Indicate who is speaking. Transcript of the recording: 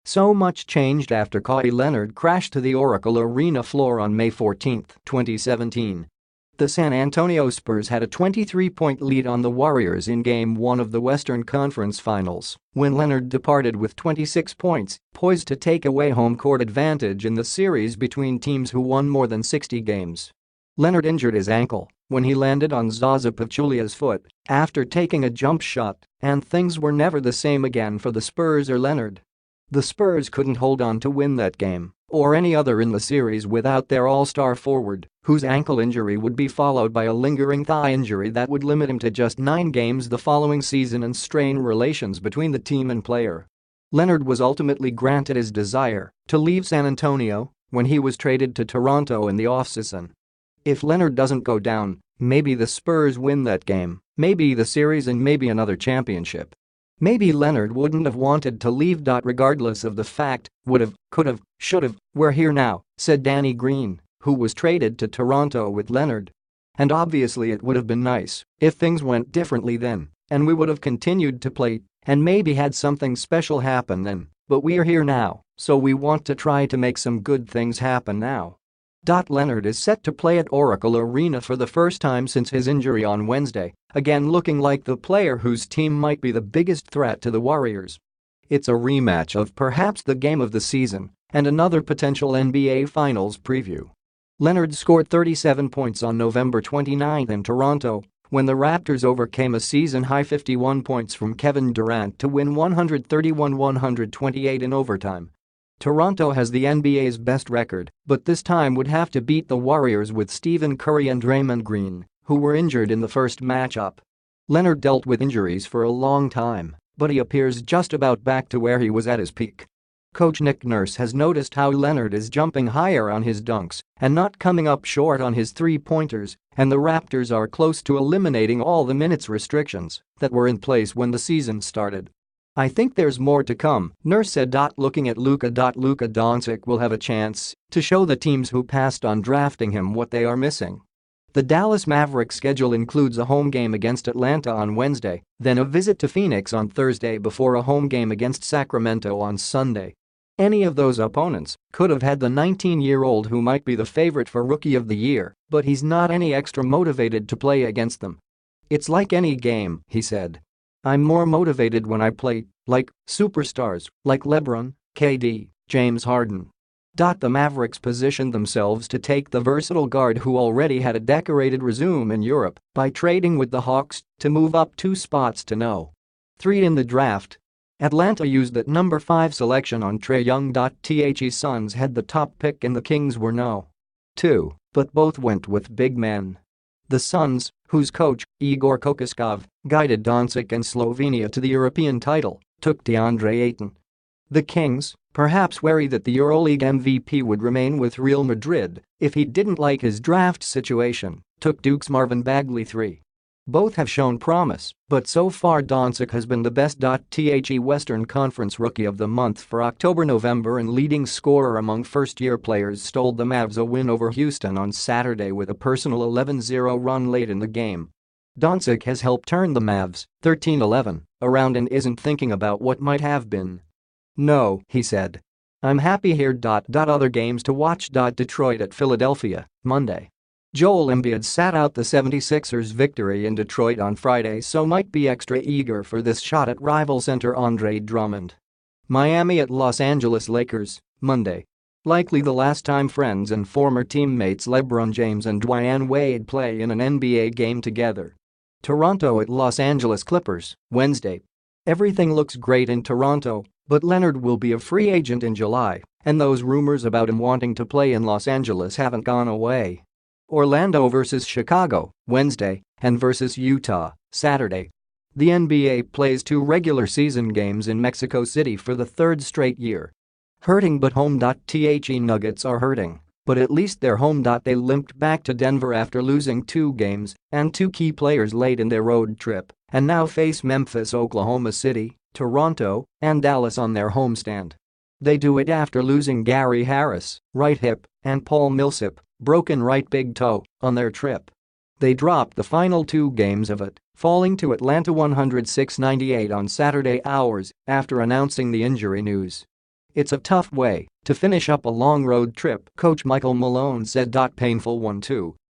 Speaker 1: So much changed after Kawhi Leonard crashed to the Oracle Arena floor on May 14, 2017. The San Antonio Spurs had a 23-point lead on the Warriors in Game 1 of the Western Conference Finals when Leonard departed with 26 points, poised to take away home court advantage in the series between teams who won more than 60 games. Leonard injured his ankle when he landed on Zaza Pachulia's foot after taking a jump shot, and things were never the same again for the Spurs or Leonard. The Spurs couldn't hold on to win that game or any other in the series without their all-star forward, whose ankle injury would be followed by a lingering thigh injury that would limit him to just 9 games the following season and strain relations between the team and player. Leonard was ultimately granted his desire to leave San Antonio when he was traded to Toronto in the offseason. If Leonard doesn't go down, maybe the Spurs win that game, maybe the series, and maybe another championship. Maybe Leonard wouldn't have wanted to leave. Regardless of the fact, would've, could've, should've, we're here now, said Danny Green, who was traded to Toronto with Leonard. And obviously it would have been nice if things went differently then, and we would have continued to play and maybe had something special happen then, but we're here now, so we want to try to make some good things happen now. Leonard is set to play at Oracle Arena for the first time since his injury on Wednesday, again looking like the player whose team might be the biggest threat to the Warriors. It's a rematch of perhaps the game of the season and another potential NBA Finals preview. Leonard scored 37 points on November 29 in Toronto when the Raptors overcame a season-high 51 points from Kevin Durant to win 131-128 in overtime. Toronto has the NBA's best record, but this time would have to beat the Warriors with Stephen Curry and Draymond Green, who were injured in the first matchup. Leonard dealt with injuries for a long time, but he appears just about back to where he was at his peak. Coach Nick Nurse has noticed how Leonard is jumping higher on his dunks and not coming up short on his three-pointers, and the Raptors are close to eliminating all the minutes restrictions that were in place when the season started. I think there's more to come, Nurse said. Looking at Luka Doncic will have a chance to show the teams who passed on drafting him what they are missing. The Dallas Mavericks schedule includes a home game against Atlanta on Wednesday, then a visit to Phoenix on Thursday before a home game against Sacramento on Sunday. Any of those opponents could have had the 19-year-old who might be the favorite for Rookie of the Year, but he's not any extra motivated to play against them. It's like any game, he said. I'm more motivated when I play like superstars like LeBron, KD, James Harden. The Mavericks positioned themselves to take the versatile guard who already had a decorated resume in Europe by trading with the Hawks to move up 2 spots to No. 3 in the draft. Atlanta used that number 5 selection on Trae Young. The Suns had the top pick and the Kings were No. 2, but both went with big men. The Suns, whose coach, Igor Kokoskov, guided Doncic and Slovenia to the European title, took DeAndre Ayton. The Kings, perhaps wary that the EuroLeague MVP would remain with Real Madrid if he didn't like his draft situation, took Duke's Marvin Bagley 3. Both have shown promise, but so far Doncic has been the best. The Western Conference Rookie of the Month for October-November and leading scorer among first-year players stole the Mavs a win over Houston on Saturday with a personal 11-0 run late in the game. Doncic has helped turn the Mavs, 13-11, around and isn't thinking about what might have been. No, he said. I'm happy here. Other games to watch. Detroit at Philadelphia, Monday. Joel Embiid sat out the 76ers' victory in Detroit on Friday, so might be extra eager for this shot at rival center Andre Drummond. Miami at Los Angeles Lakers, Monday. Likely the last time friends and former teammates LeBron James and Dwyane Wade play in an NBA game together. Toronto at Los Angeles Clippers, Wednesday. Everything looks great in Toronto, but Leonard will be a free agent in July, and those rumors about him wanting to play in Los Angeles haven't gone away. Orlando versus Chicago, Wednesday, and versus Utah, Saturday. The NBA plays 2 regular season games in Mexico City for the 3rd straight year. Hurting but home. The Nuggets are hurting, but at least they're home. They limped back to Denver after losing 2 games and 2 key players late in their road trip, and now face Memphis, Oklahoma City, Toronto, and Dallas on their homestand. They do it after losing Gary Harris, right hip, and Paul Millsap, broken right big toe, on their trip. They dropped the final 2 games of it, falling to Atlanta 106-98 on Saturday hours after announcing the injury news. "It's a tough way to finish up a long road trip," Coach Michael Malone said. "Painful one too.